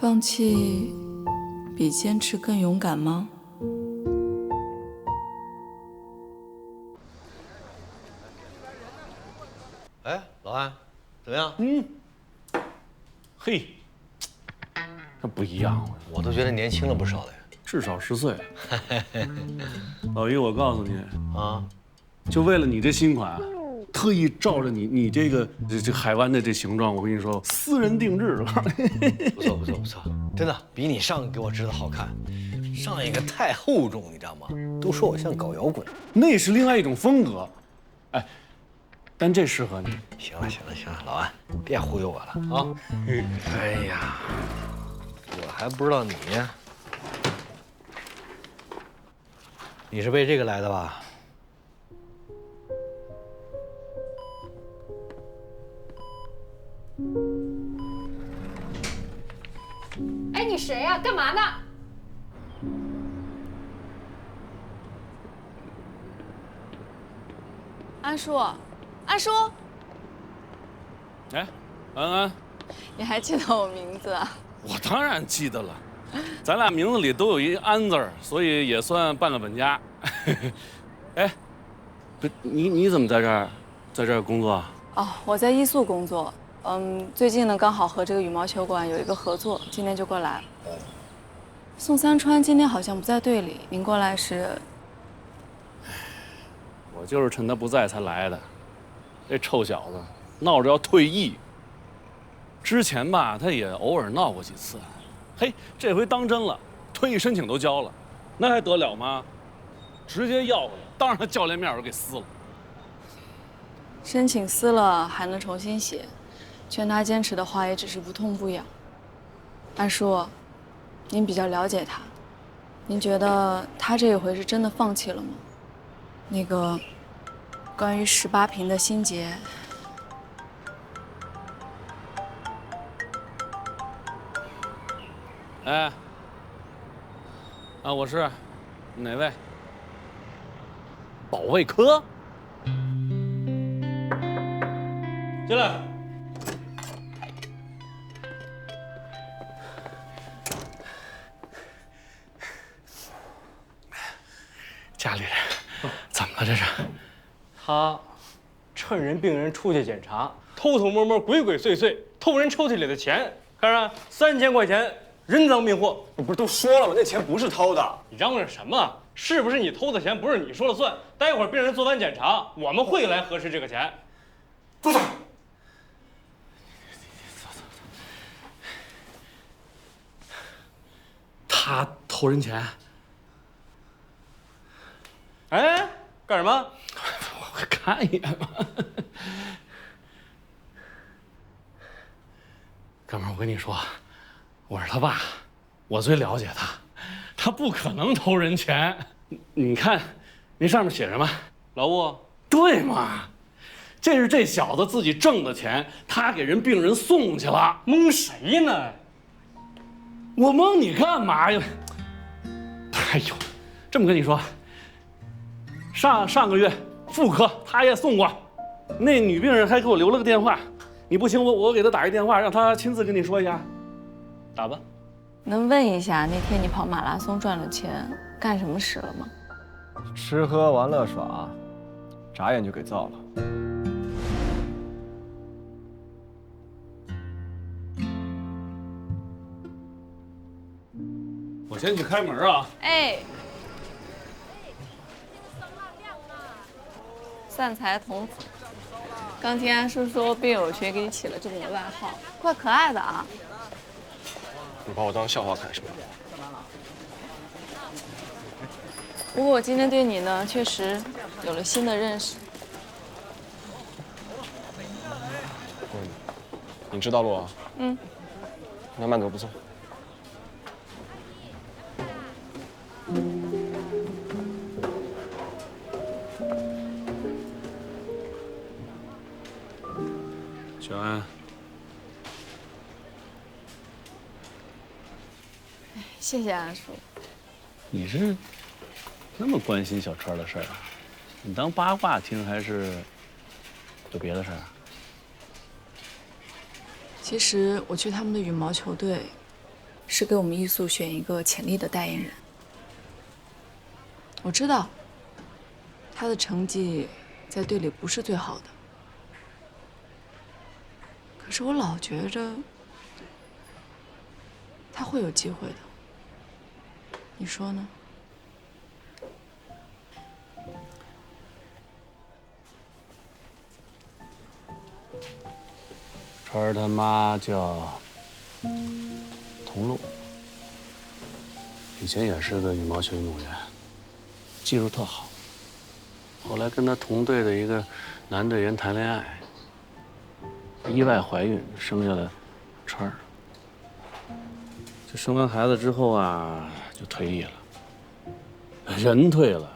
放弃比坚持更勇敢吗？哎，老安，怎么样？嘿，这不一样，我都觉得年轻了不少了呀。至少10岁。老于，我告诉你啊，就为了你这新款，特意照着你这海湾的这形状，我跟你说，私人定制。不错不错不错，真的比你上个给我织的好看。上一个太厚重，你知道吗？都说我像搞摇滚。那是另外一种风格，哎，但这适合你。行了行了行了，老安，别忽悠我了啊！哎呀，我还不知道你是为这个来的吧？哎，你谁呀？干嘛呢？安叔，安叔，哎，安安，你还记得我名字啊？我当然记得了，咱俩名字里都有一安字儿，所以也算半个本家。哎，不，你怎么在这儿工作啊？哦，我在艺宿工作。最近呢刚好和这个羽毛球馆有一个合作，今天就过来了。宋三川今天好像不在队里，您过来时，我就是趁他不在才来的。这臭小子闹着要退役。之前吧，他也偶尔闹过几次。嘿，这回当真了，退役申请都交了，那还得了吗？直接要过来，当着他教练面我给撕了。申请撕了还能重新写，劝他坚持的话也只是不痛不痒。安叔，您比较了解他，您觉得他这一回是真的放弃了吗？那个关于18平的心结，哎，啊，我是哪位？保卫科。进来。家里人怎么了？这是？他趁人病人出去检查，偷偷摸摸、鬼鬼祟祟偷人抽屉里的钱，看着3000块钱，人赃并获。我不是都说了吗？那钱不是偷的。你嚷嚷什么？是不是你偷的钱不是你说了算？待会儿病人做完检查，我们会来核实这个钱。组长，他偷人钱？哎，干什么？我看一眼吧。哥们儿，我跟你说，我是他爸，我最了解他，他不可能偷人钱。你看，那上面写什么？劳务。对嘛？这是这小子自己挣的钱，他给人病人送去了。蒙谁呢？我蒙你干嘛呀？哎呦，这么跟你说，上个月妇科他也送过，那女病人还给我留了个电话，你不行我给他打一电话，让他亲自跟你说一下。打吧。能问一下那天你跑马拉松赚了钱，干什么使了吗？吃喝玩乐耍，眨眼就给造了。我先去开门啊。哎，散财童子，刚听安叔说病友群给你起了这么个外号，怪可爱的啊。你把我当笑话看是吧？不过我今天对你呢，确实有了新的认识。你知道路啊？那慢走不送。小安，谢谢安叔。你是那么关心小川的事儿啊？你当八卦听还是有别的事儿啊？其实我去他们的羽毛球队，是给我们艺术选一个潜力的代言人。我知道他的成绩在队里不是最好的，可是我老觉着他会有机会的，你说呢？川儿他妈叫童露，以前也是个羽毛球运动员，技术特好。后来跟他同队的一个男队员谈恋爱，意外怀孕，生下了川儿。就生完孩子之后啊，就退役了。人退了，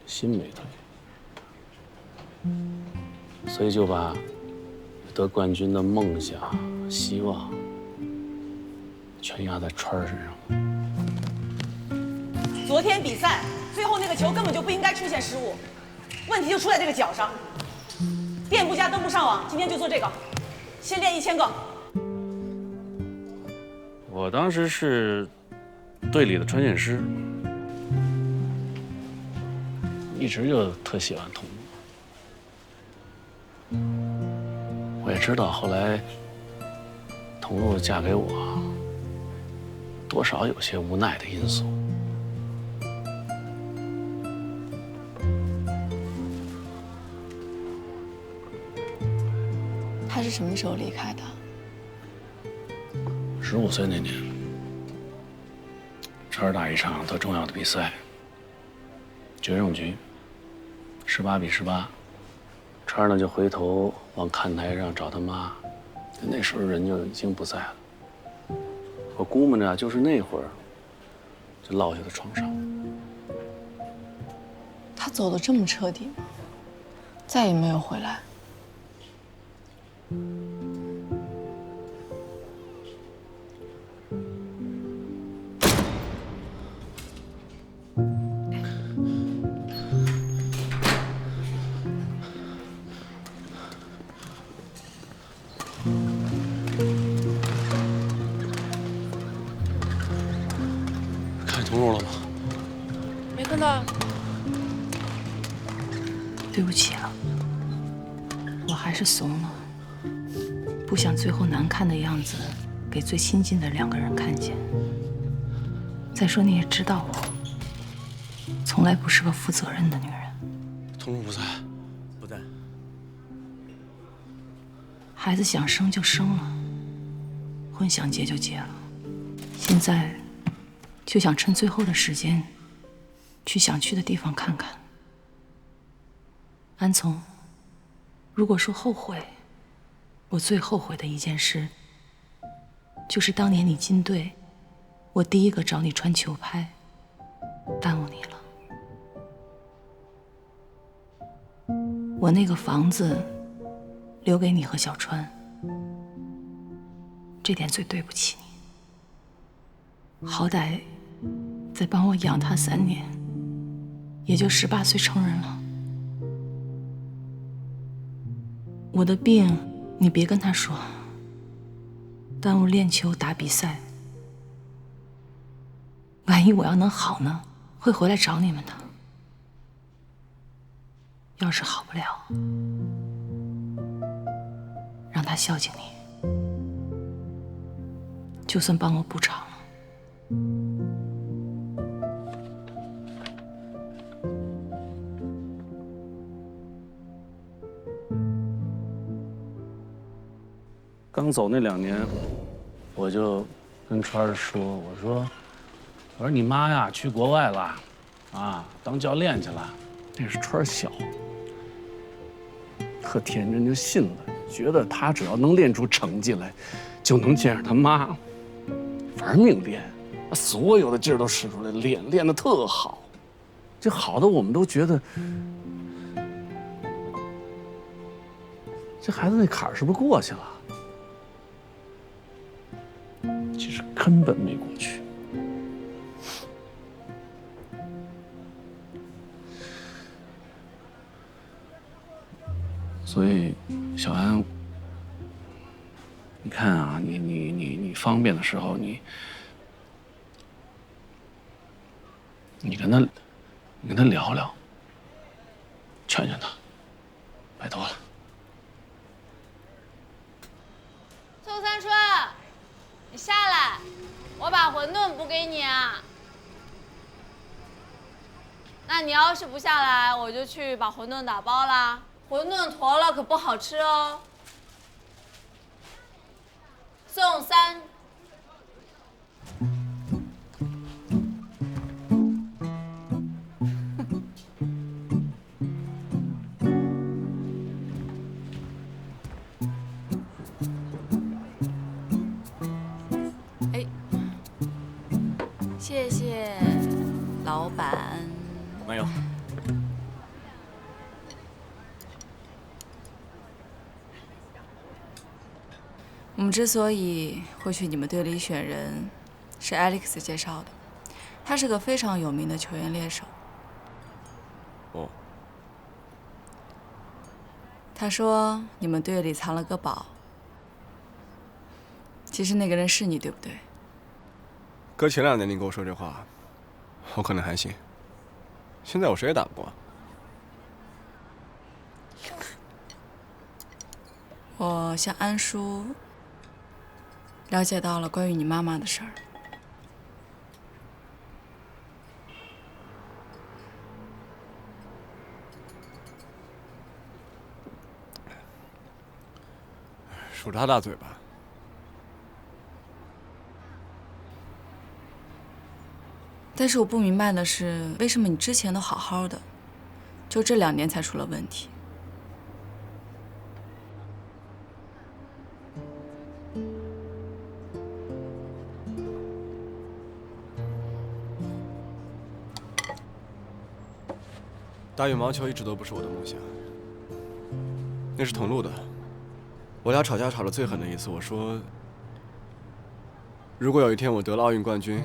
心没退，所以就把得冠军的梦想、希望全压在川儿身上。昨天比赛最后那个球根本就不应该出现失误，问题就出在这个脚上。店铺价登不上网，今天就做这个，先练1000个。我当时是队里的穿线师，一直就特喜欢童露。我也知道后来童露嫁给我，多少有些无奈的因素。他是什么时候离开的15岁那年，川儿打一场特重要的比赛，决胜局，18比18。川儿呢就回头往看台上找他妈，那时候人就已经不在了。我估摸着就是那会儿，就落下在床上。他走得这么彻底吗？再也没有回来？看见童露了吗？没看到。对不起啊，我还是怂了，不想最后难看的样子给最亲近的2个人看见。再说你也知道我，从来不是个负责任的女人。童露不在，不在。孩子想生就生了，婚想结就结了，现在就想趁最后的时间，去想去的地方看看。安从，如果说后悔，我最后悔的一件事，就是当年你进队，我第一个找你穿球拍，耽误你了。我那个房子留给你和小川，这点最对不起你。好歹再帮我养他3年，也就18岁成人了。我的病你别跟他说，耽误练球打比赛，万一我要能好呢，会回来找你们的。要是好不了，让他孝敬你，就算帮我补偿了。刚走那2年，我就跟川儿说：“我说你妈呀，去国外了，啊，当教练去了。”那是川儿小，特天真就信了，觉得他只要能练出成绩来，就能见着他妈，玩命练，把所有的劲儿都使出来练，练得特好，这好的我们都觉得，这孩子那坎儿是不是过去了？其实根本没过去。所以，小安，你看啊，你方便的时候，你你跟他聊聊，劝劝他，拜托了。宋三春，你下来，我把馄饨补给你啊。那你要是不下来，我就去把馄饨打包啦。馄饨坨了可不好吃哦。宋三。谢谢，老板。没有。我们之所以会去你们队里选人，是 Alex 介绍的。他是个非常有名的球员猎手。哦。他说你们队里藏了个宝。其实那个人是你，对不对？搁前2年你跟我说这话，我可能还行。现在我谁也打不过。我向安叔了解到了关于你妈妈的事儿。数他大嘴巴。但是我不明白的是，为什么你之前都好好的，就这2年才出了问题？打羽毛球一直都不是我的梦想。那是同路的，我俩吵架吵得最狠的一次。我说，如果有一天我得了奥运冠军，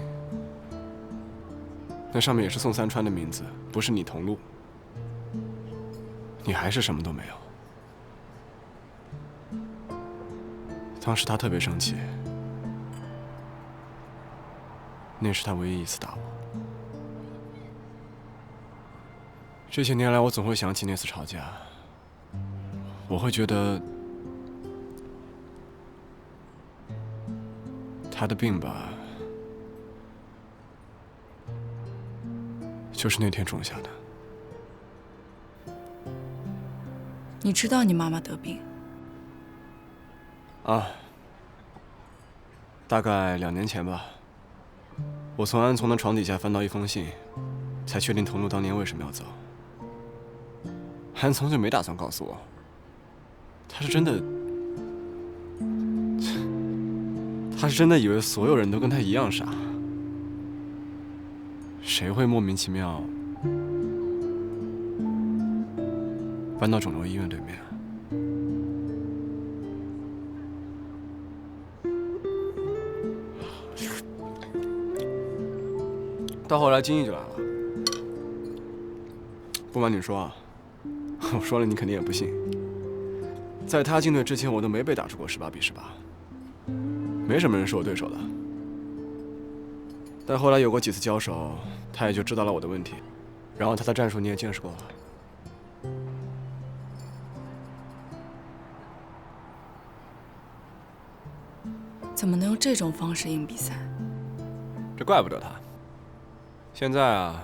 那上面也是宋三川的名字，不是你同路，你还是什么都没有。当时他特别生气，那是他唯一一次打我。这些年来，我总会想起那次吵架，我会觉得他的病吧，就是那天种下的。你知道你妈妈得病？啊，大概2年前吧。我从安从的床底下翻到一封信，才确定同路当年为什么要走。安从就没打算告诉我，他是真的以为所有人都跟他一样傻。谁会莫名其妙搬到肿瘤医院对面啊？到后来，金毅就来了。不瞒你说啊，我说了你肯定也不信。在他进队之前，我都没被打出过18比18，没什么人是我对手的。但后来有过几次交手，他也就知道了我的问题，然后他的战术你也见识过了。怎么能用这种方式赢比赛？这怪不得他。现在啊，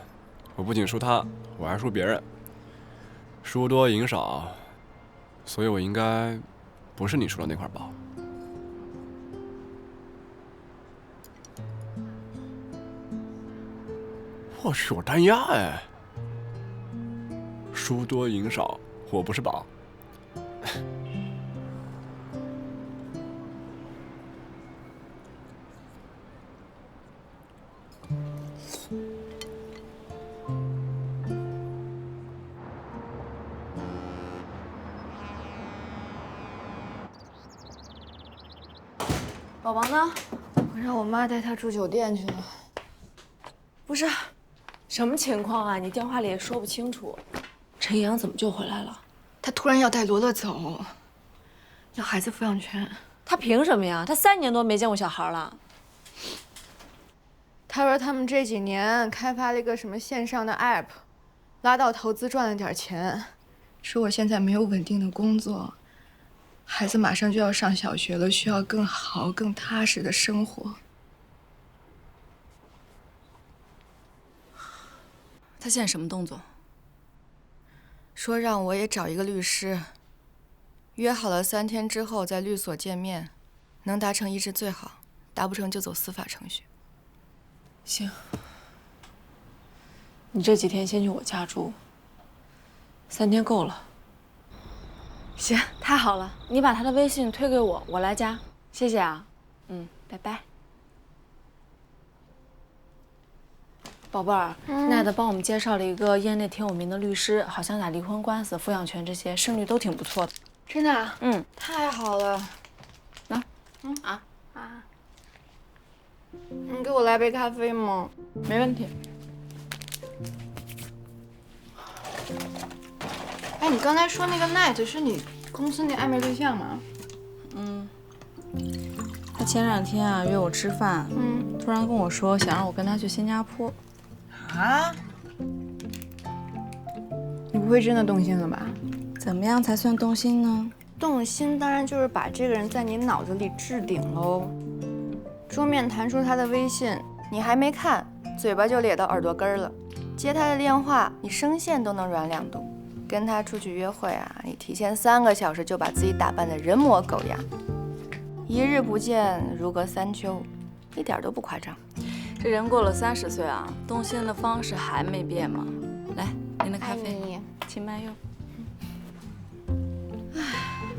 我不仅输他，我还输别人，输多赢少，所以我应该不是你输的那块宝。我去，我单压哎，输多赢少，我不是宝。宝宝呢？我让我妈带他住酒店去了。不是，什么情况啊？你电话里也说不清楚。陈阳怎么就回来了？他突然要带罗乐走，要孩子抚养权。他凭什么呀？他3年多没见过小孩了。他说他们这几年开发了一个什么线上的 app， 拉到投资赚了点钱，说我现在没有稳定的工作，孩子马上就要上小学了，需要更好、更踏实的生活。他现在什么动作？说让我也找一个律师，约好了3天之后在律所见面，能达成一致最好，达不成就走司法程序。行，你这几天先去我家住，3天够了。行，太好了，你把他的微信推给我，我来加。谢谢啊，拜拜。宝贝儿，奈德帮我们介绍了一个业内挺有名的律师，好像打离婚官司、抚养权这些胜率都挺不错的。真的啊？太好了。来，你给我来杯咖啡吗？没问题。哎，你刚才说那个 Night 是你公司那暧昧对象吗？他前2天啊约我吃饭，突然跟我说想让我跟他去新加坡。啊？你不会真的动心了吧？怎么样才算动心呢？动心当然就是把这个人在你脑子里置顶喽。桌面弹出他的微信，你还没看，嘴巴就咧到耳朵根儿了。接他的电话，你声线都能软2度。跟他出去约会啊，你提前3个小时就把自己打扮得人模狗样。1日不见如隔3秋，一点都不夸张。这人过了30岁啊，动心的方式还没变吗？来，您的咖啡，请慢用。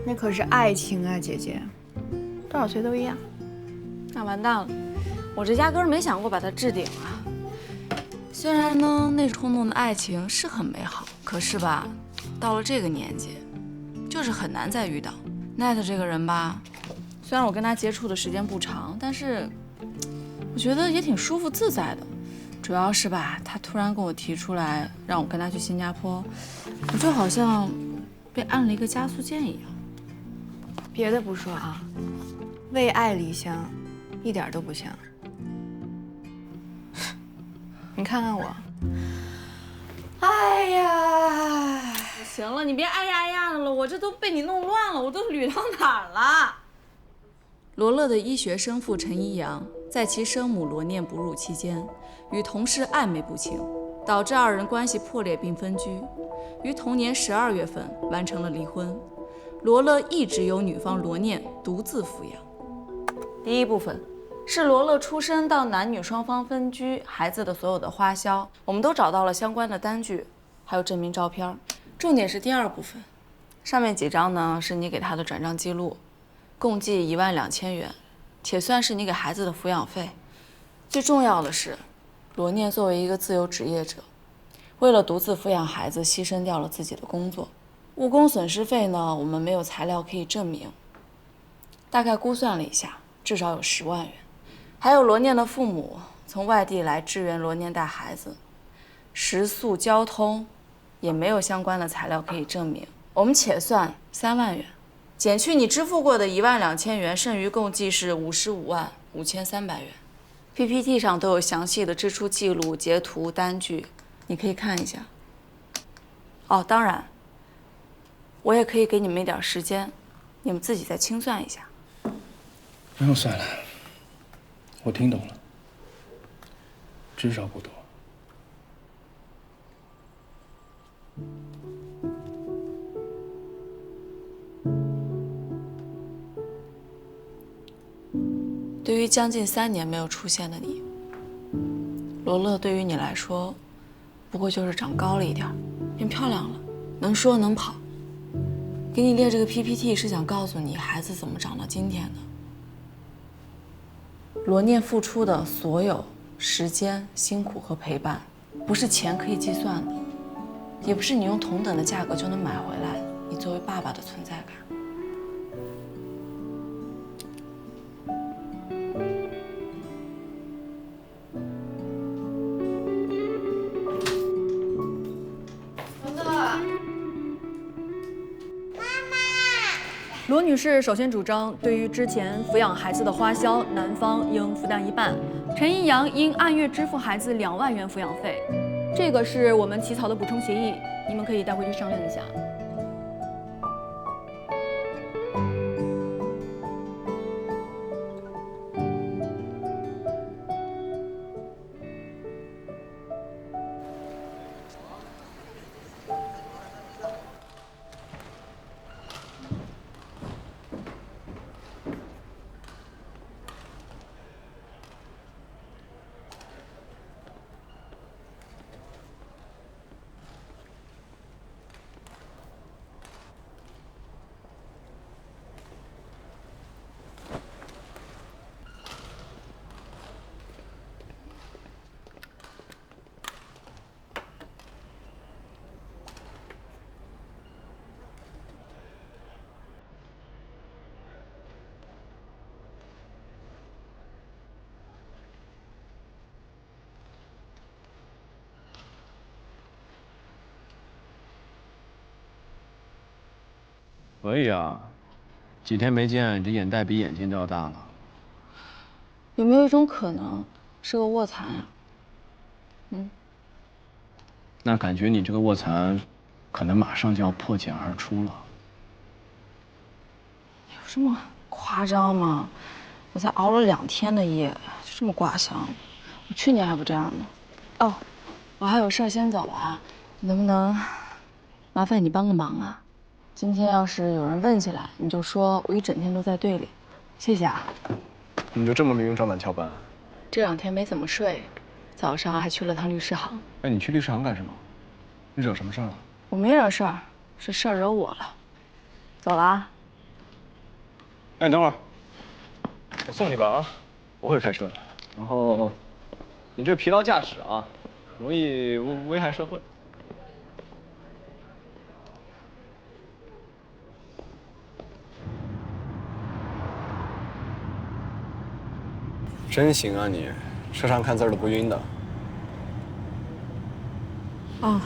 那可是爱情啊，姐姐，多少岁都一样。那完蛋了，我这压根儿没想过把他置顶啊。虽然呢，那冲动的爱情是很美好，可是吧，到了这个年纪，就是很难再遇到。Night这个人吧，虽然我跟他接触的时间不长，但是我觉得也挺舒服自在的。主要是吧，他突然跟我提出来让我跟他去新加坡，我就好像被按了一个加速键一样。别的不说啊，为爱离乡，一点都不像。你看看我，哎呀！行了，你别哎呀呀的了，我这都被你弄乱了，我都捋到哪儿了？罗乐的医学生父陈一阳，在其生母罗念哺乳期间，与同事暧昧不清，导致2人关系破裂并分居，于同年12月份完成了离婚。罗乐一直由女方罗念独自抚养。第一部分是罗乐出生到男女双方分居，孩子的所有的花销，我们都找到了相关的单据，还有证明照片。重点是第2部分，上面几张呢是你给他的转账记录，共计12000元，且算是你给孩子的抚养费。最重要的是，罗念作为一个自由职业者，为了独自抚养孩子，牺牲掉了自己的工作。误工损失费呢，我们没有材料可以证明，大概估算了一下，至少有10万元。还有罗念的父母从外地来支援罗念带孩子，食宿交通也没有相关的材料可以证明。我们且算3万元，减去你支付过的12000元，剩余共计是555300元。PPT 上都有详细的支出记录、截图、单据，你可以看一下。哦，当然，我也可以给你们一点时间，你们自己再清算一下。不用算了，我听懂了，至少不多。对于将近3年没有出现的你，罗乐对于你来说，不过就是长高了一点，变漂亮了，能说能跑。给你列这个 PPT 是想告诉你孩子怎么长到今天的。罗念付出的所有时间、辛苦和陪伴，不是钱可以计算的，也不是你用同等的价格就能买回来你作为爸爸的存在感。罗女士首先主张，对于之前抚养孩子的花销，男方应负担1半，陈一阳应按月支付孩子2万元抚养费，这个是我们起草的补充协议，你们可以带回去商量一下。可以啊，几天没见，这眼袋比眼睛都要大了。有没有一种可能是个卧蚕啊？那感觉你这个卧蚕，可能马上就要破茧而出了。有这么夸张吗？我才熬了2天的夜，就这么刮伤。我去年还不这样呢。哦，我还有事儿先走了啊，能不能麻烦你帮个忙啊？今天要是有人问起来，你就说我一整天都在队里。谢谢啊。你就这么明目张胆翘班？这2天没怎么睡，早上还去了趟律师行。哎，你去律师行干什么？你惹什么事儿了？我没惹事儿，是事儿惹我了。走了啊。哎，你等会儿，我送你吧啊，不会开车的。然后，你这疲劳驾驶啊，容易危害社会。真行啊你，车上看字儿都不晕的。哦，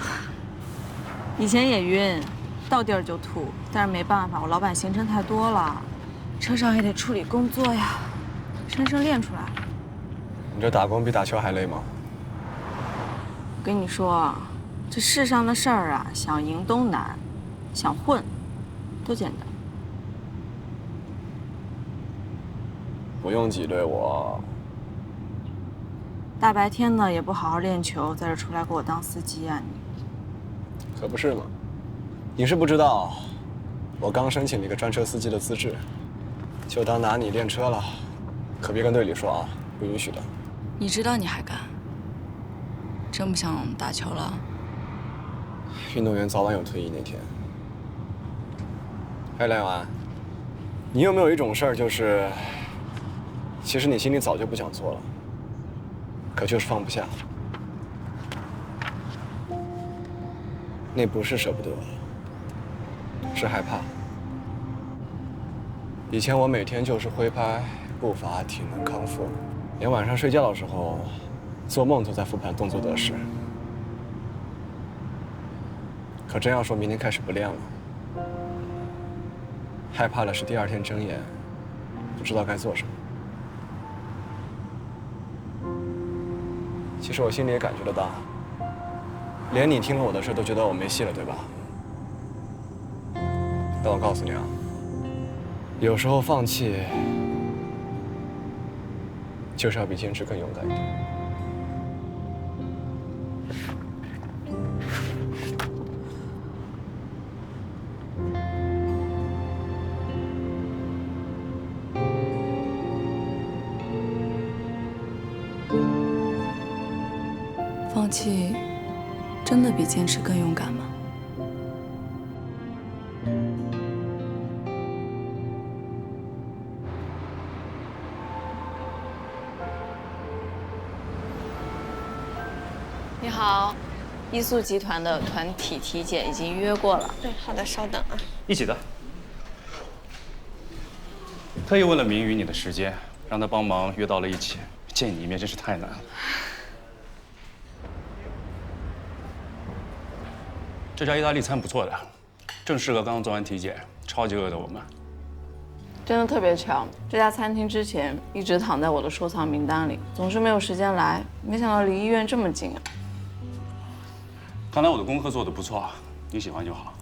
以前也晕，到地儿就吐，但是没办法，我老板行程太多了，车上也得处理工作呀，生生练出来了。你这打工比打球还累吗？我跟你说，这世上的事儿啊，想赢都难，想混都简单。不用挤兑我。大白天的也不好好练球，在这出来给我当司机啊你？可不是嘛，你是不知道，我刚申请了一个专车司机的资质，就当拿你练车了，可别跟队里说啊，不允许的。你知道你还敢？真不想打球了？运动员早晚有退役那天。哎，梁永安，你有没有一种事儿，就是其实你心里早就不想做了，可就是放不下？那不是舍不得，是害怕。以前我每天就是挥拍、步伐、体能康复，连晚上睡觉的时候，做梦都在复盘动作得失。可真要说明天开始不练了，害怕的是第2天睁眼，不知道该做什么。其实我心里也感觉得到，连你听了我的事都觉得我没戏了，对吧？但我告诉你啊，有时候放弃就是要比坚持更勇敢一点。放弃真的比坚持更勇敢吗？你好，伊素集团的团体体检已经约过了。对，好的，稍等啊。一起的。特意为了明宇你的时间，让他帮忙约到了一起。见你一面真是太难了。这家意大利餐不错的，正适合刚刚做完体检，超级饿的我们。真的特别巧，这家餐厅之前一直躺在我的收藏名单里，总是没有时间来。没想到离医院这么近啊！看来我的功课做得不错，你喜欢就好。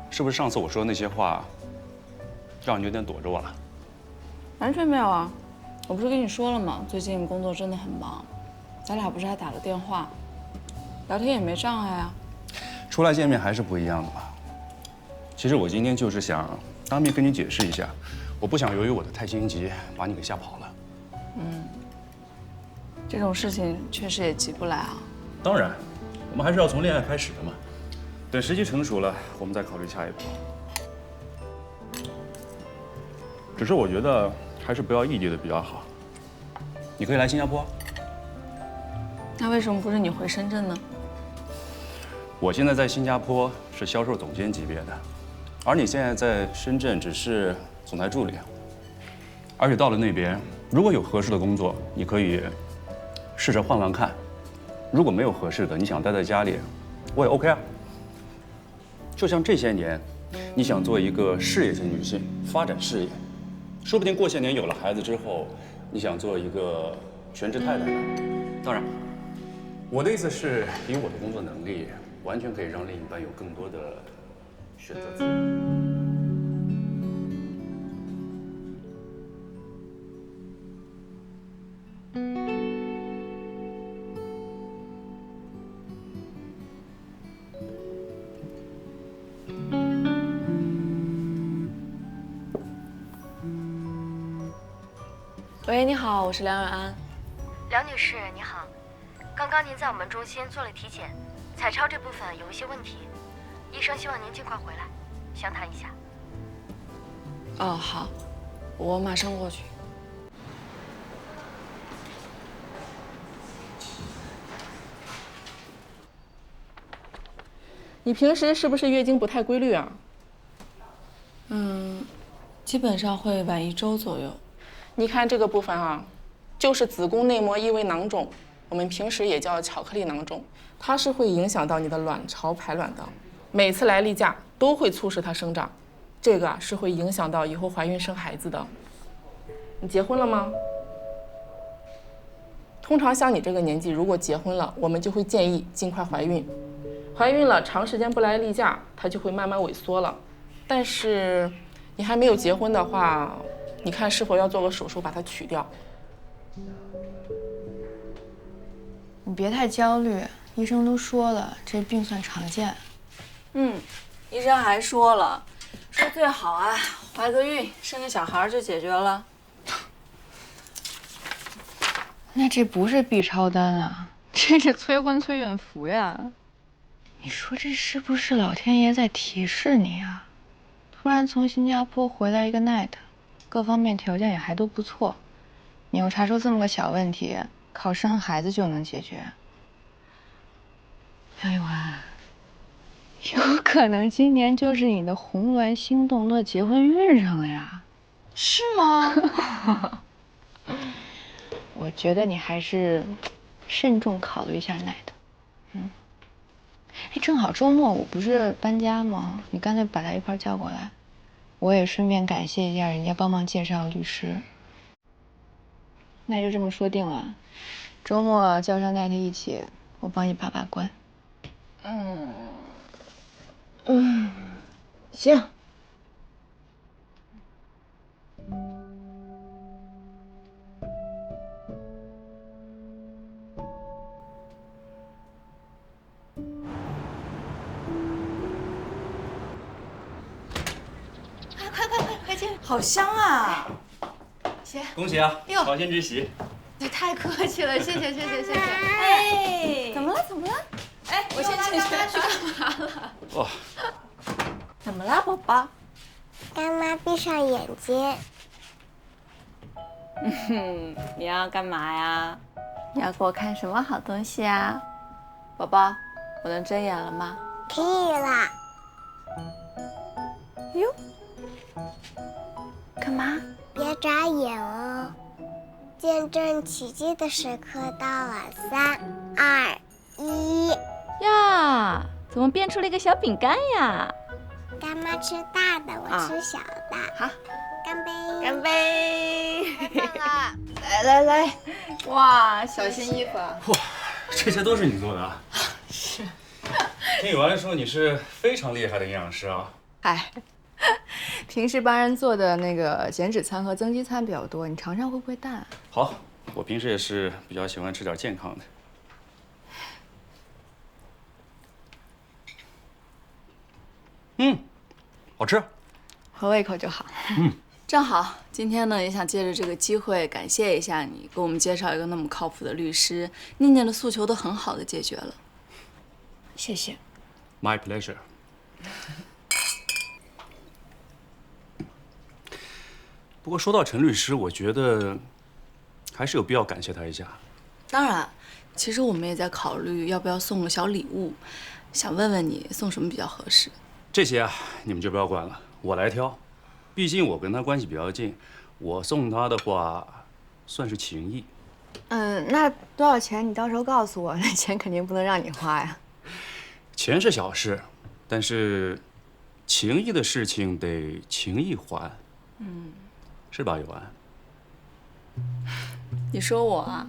是不是上次我说的那些话，让你有点躲着我了？完全没有啊！我不是跟你说了吗？最近工作真的很忙，咱俩不是还打了电话，聊天也没障碍啊。出来见面还是不一样的嘛。其实我今天就是想当面跟你解释一下，我不想由于我的太心急把你给吓跑了。这种事情确实也急不来啊。当然，我们还是要从恋爱开始的嘛。等时机成熟了，我们再考虑下一步。只是我觉得还是不要异地的比较好。你可以来新加坡。那为什么不是你回深圳呢？我现在在新加坡是销售总监级别的，而你现在在深圳只是总裁助理。而且到了那边，如果有合适的工作，你可以试着换换看。如果没有合适的，你想待在家里，我也 OK 啊。就像这些年，你想做一个事业型女性，发展事业，说不定过些年有了孩子之后，你想做一个全职太太呢。当然，我的意思是，以我的工作能力，完全可以让另一半有更多的选择自由。喂，你好，我是梁永安。梁女士，你好。刚刚您在我们中心做了体检，彩超这部分有一些问题，医生希望您尽快回来，详谈一下。哦，好，我马上过去。你平时是不是月经不太规律啊？基本上会晚1周左右。你看这个部分啊，就是子宫内膜异位囊肿，我们平时也叫巧克力囊肿，它是会影响到你的卵巢排卵的，每次来例假都会促使它生长，这个是会影响到以后怀孕生孩子的。你结婚了吗？通常像你这个年纪，如果结婚了，我们就会建议尽快怀孕。怀孕了，长时间不来例假，它就会慢慢萎缩了。但是你还没有结婚的话，你看是否要做个手术把它取掉？你别太焦虑，医生都说了，这病算常见。医生还说了，说最好啊，怀个孕，生个小孩就解决了。那这不是 B 超单啊，这是催婚催孕符呀！你说这是不是老天爷在提示你啊？突然从新加坡回来一个 NET， 各方面条件也还都不错，你又查出这么个小问题，靠生孩子就能解决。梁永安，有可能今年就是你的红鸾星动乐结婚运上了呀？是吗？我觉得你还是慎重考虑一下NET。哎，正好周末我不是搬家吗？你干脆把他一块叫过来，我也顺便感谢一下人家帮忙介绍律师。那就这么说定了，周末叫上NET一起，我帮你把把关。行。快进！好香啊！谢，恭喜啊！哟乔迁之喜。你太客气了，谢谢。哎，怎么了？哎，我先进去。去干嘛了？哇，怎么啦，宝宝？干妈闭上眼睛。你要干嘛呀？你要给我看什么好东西啊？宝宝，我能睁眼了吗？可以啦。哟，干嘛？别眨眼哦！见证奇迹的时刻到了，3、2、1。呀，怎么变出了一个小饼干呀？干干妈吃大的，我吃小的。好，干杯！干杯！太棒了！来，哇，小心衣服啊！哇，这些都是你做的啊？是。听有安说你是非常厉害的营养师啊。哎，平时帮人做的那个减脂餐和增肌餐比较多，你尝尝会不会淡？好，我平时也是比较喜欢吃点健康的。好吃，合胃口就好。正好今天呢，也想借着这个机会感谢一下你，给我们介绍一个那么靠谱的律师，念念的诉求都很好的解决了。谢谢。My pleasure。不过说到陈律师，我觉得还是有必要感谢他一下。当然，其实我们也在考虑要不要送个小礼物，想问问你送什么比较合适。这些啊，你们就不要管了，我来挑。毕竟我跟他关系比较近，我送他的话，算是情谊。那多少钱？你到时候告诉我，那钱肯定不能让你花呀。钱是小事，但是情谊的事情得情谊还。是吧，有安？你说我啊？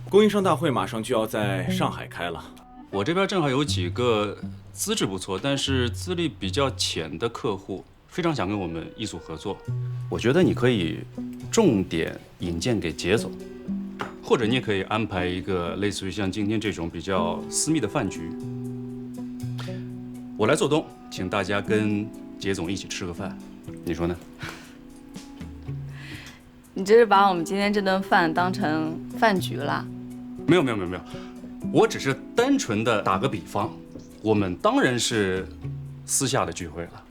供应商大会马上就要在上海开了，我这边正好有几个资质不错，但是资历比较浅的客户，非常想跟我们一组合作。我觉得你可以重点引荐给杰总，或者你也可以安排一个类似于像今天这种比较私密的饭局。我来做东，请大家跟杰总一起吃个饭，你说呢？你这是把我们今天这顿饭当成饭局了？没有，我只是单纯的打个比方，我们当然是私下的聚会了。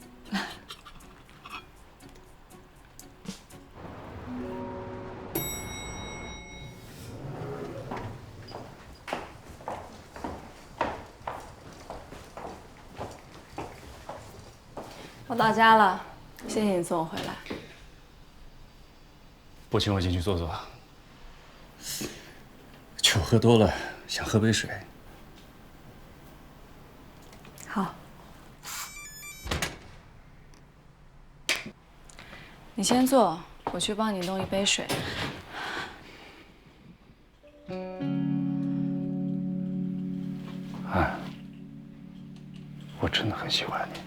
我到家了，谢谢你送我回来。不请我进去坐坐？酒喝多了，想喝杯水。好，你先坐，我去帮你弄一杯水。安，我真的很喜欢你。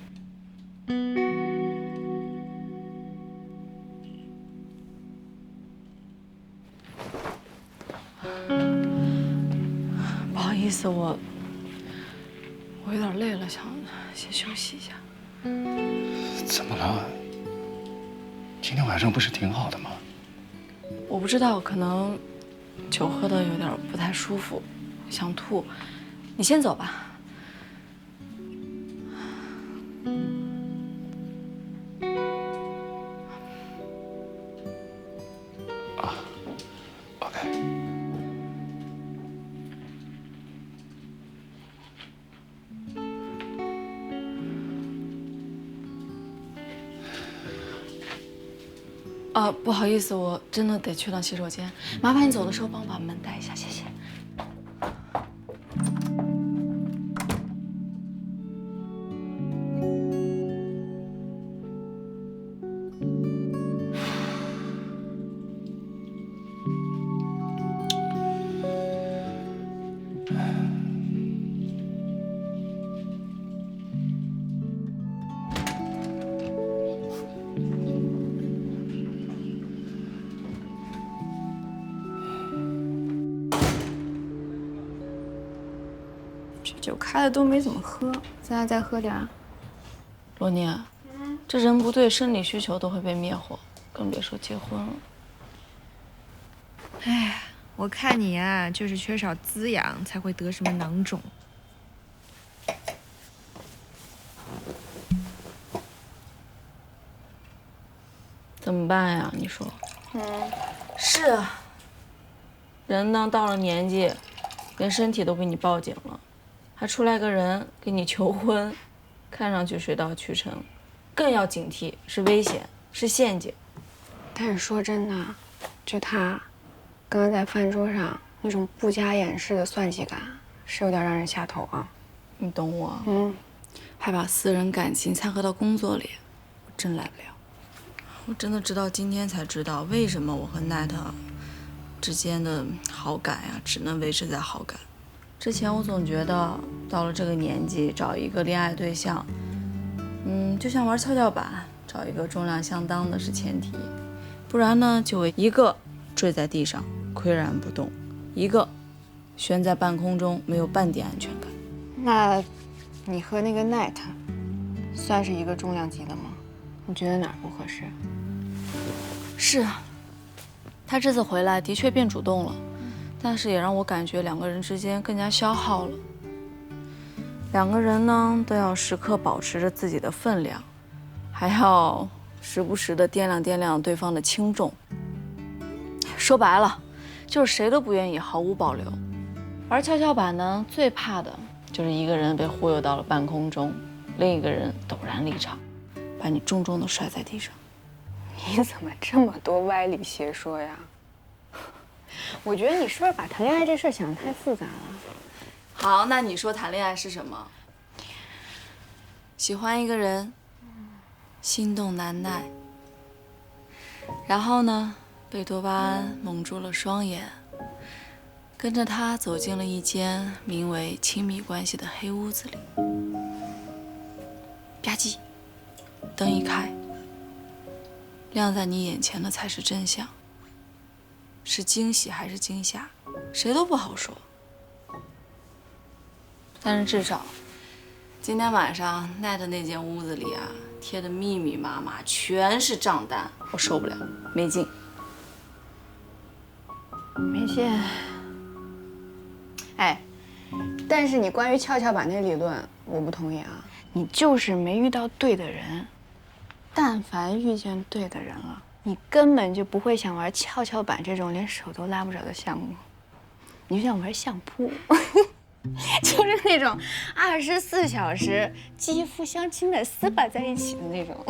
不好意思，我有点累了，想先休息一下。怎么了？今天晚上不是挺好的吗？我不知道，可能酒喝的有点不太舒服，想吐。你先走吧。不好意思，我真的得去趟洗手间，麻烦你走的时候帮我把门带一下，谢谢。酒开了都没怎么喝，咱俩再喝点儿。罗宁，这人不对，生理需求都会被灭火，更别说结婚了。哎，我看你啊，就是缺少滋养，才会得什么囊肿。怎么办呀？你说？是啊，人呢到了年纪，连身体都给你报警了。还出来个人给你求婚，看上去水到渠成，更要警惕，是危险，是陷阱。但是说真的，就他，刚刚在饭桌上那种不加掩饰的算计感，是有点让人下头啊。你懂我？还把私人感情掺和到工作里，我真来不了。我真的直到今天才知道，为什么我和奈特之间的好感呀，只能维持在好感。之前我总觉得到了这个年纪，找一个恋爱对象，就像玩跷跷板，找一个重量相当的是前提，不然呢，就会一个坠在地上岿然不动，一个悬在半空中没有半点安全感。那，你和那个奈特，算是一个重量级的吗？你觉得哪儿不合适？是啊，他这次回来的确变主动了，但是也让我感觉两个人之间更加消耗了。两个人呢都要时刻保持着自己的分量，还要时不时的掂量掂量对方的轻重。说白了，就是谁都不愿意毫无保留。玩跷跷板呢，最怕的就是一个人被忽悠到了半空中，另一个人陡然离场，把你重重的摔在地上。你怎么这么多歪理邪说呀？我觉得你是不是把谈恋爱这事想得太复杂了？好，那你说谈恋爱是什么？喜欢一个人，心动难耐，然后呢，被多巴胺蒙住了双眼，跟着他走进了一间名为亲密关系的黑屋子里。吧唧，灯一开，亮在你眼前的才是真相。是惊喜还是惊吓，谁都不好说。但是至少，今天晚上奈特那间屋子里啊，贴的密密麻麻，全是账单，我受不了，没劲。没劲。哎，但是你关于跷跷板那理论，我不同意啊。你就是没遇到对的人，但凡遇见对的人了，你根本就不会想玩跷跷板这种连手都拉不着的项目，你就想玩相扑，就是那种24小时肌肤相亲的厮把在一起的那种。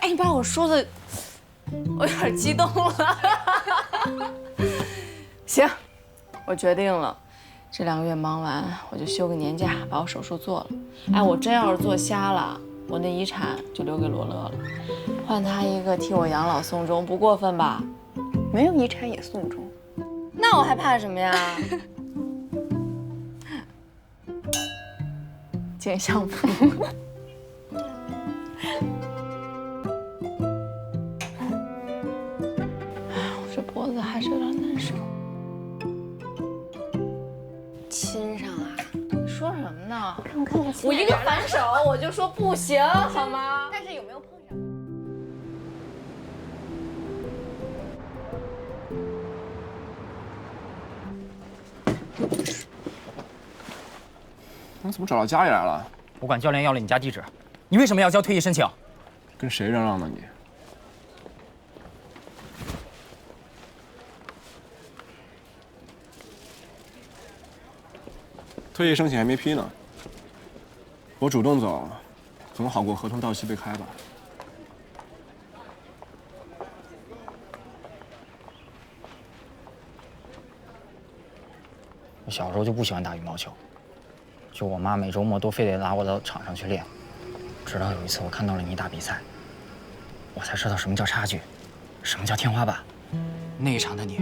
哎，你把我说的，我有点激动了。行，我决定了。这2个月忙完，我就休个年假，把我手术做了。哎，我真要是做瞎了，我那遗产就留给罗乐了，换他一个替我养老送终，不过分吧？没有遗产也送终，那我还怕什么呀？见相扑。我这脖子还是有点难受。亲上了？说什么呢？我一个反手我就说不行，好吗？但是有没有碰上？你怎么找到家里来了？我管教练要了你家地址，你为什么要交退役申请？跟谁嚷嚷呢你？退役申请还没批呢，我主动走，总好过合同到期被开吧。我小时候就不喜欢打羽毛球，就我妈每周末都非得拉我到场上去练。直到有一次我看到了你打比赛，我才知道什么叫差距，什么叫天花板。那一场的你，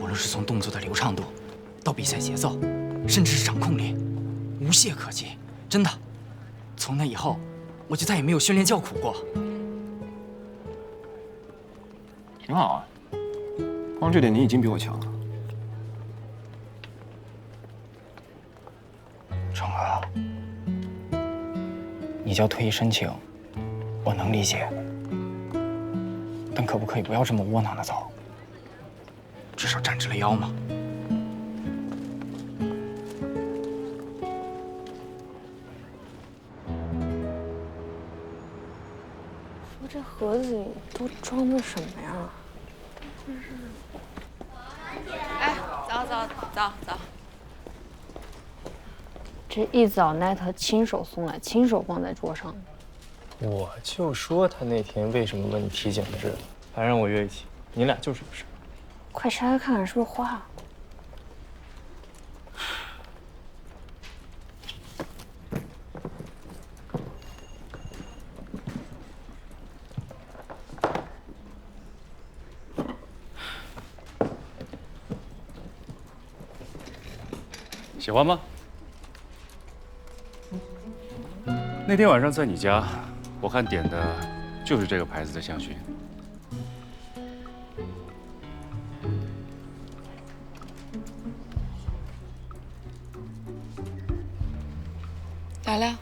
无论是从动作的流畅度，到比赛节奏，甚至是掌控力，无懈可击。真的，从那以后，我就再也没有训练叫苦过。挺好啊，光这点你已经比我强了。成哥，你交退役申请，我能理解，但可不可以不要这么窝囊的走？至少站直了腰嘛。说这盒子里都装的什么呀？哎，早。这一早奈特亲手送来，亲手放在桌上。我就说他那天为什么问你体检的事，还让我约一起，你俩就是不是？快拆开看看是不是花了。喜欢吗？那天晚上在你家，我看点的就是这个牌子的香薰。聊聊，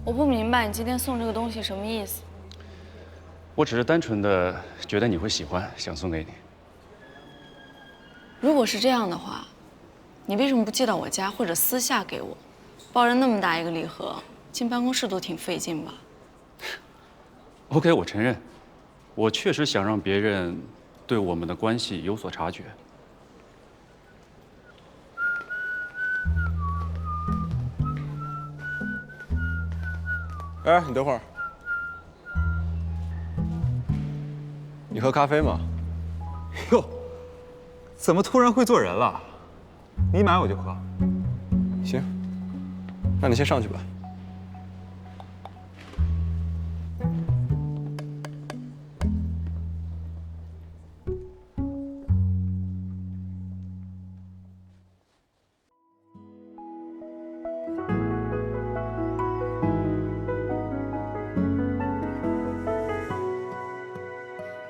我不明白你今天送这个东西什么意思。我只是单纯的觉得你会喜欢，想送给你。如果是这样的话，你为什么不寄到我家或者私下给我？抱着那么大一个礼盒，进办公室都挺费劲吧 ？OK， 我承认，我确实想让别人对我们的关系有所察觉。哎，你等会儿，你喝咖啡吗？哟，怎么突然会做人了？你买我就喝。行，那你先上去吧。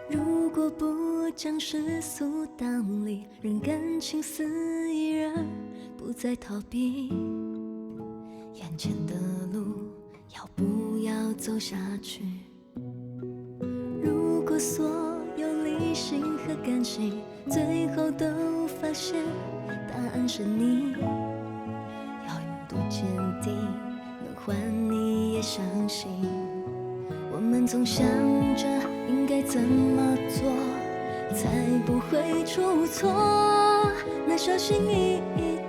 如果不将世俗当理，让感情肆意而不再逃避，眼前的路要不要走下去？如果所有理性和感性最后都发现答案是你，要有多坚定能换你也相信？我们总想着应该怎么做才不会出错，那小心翼翼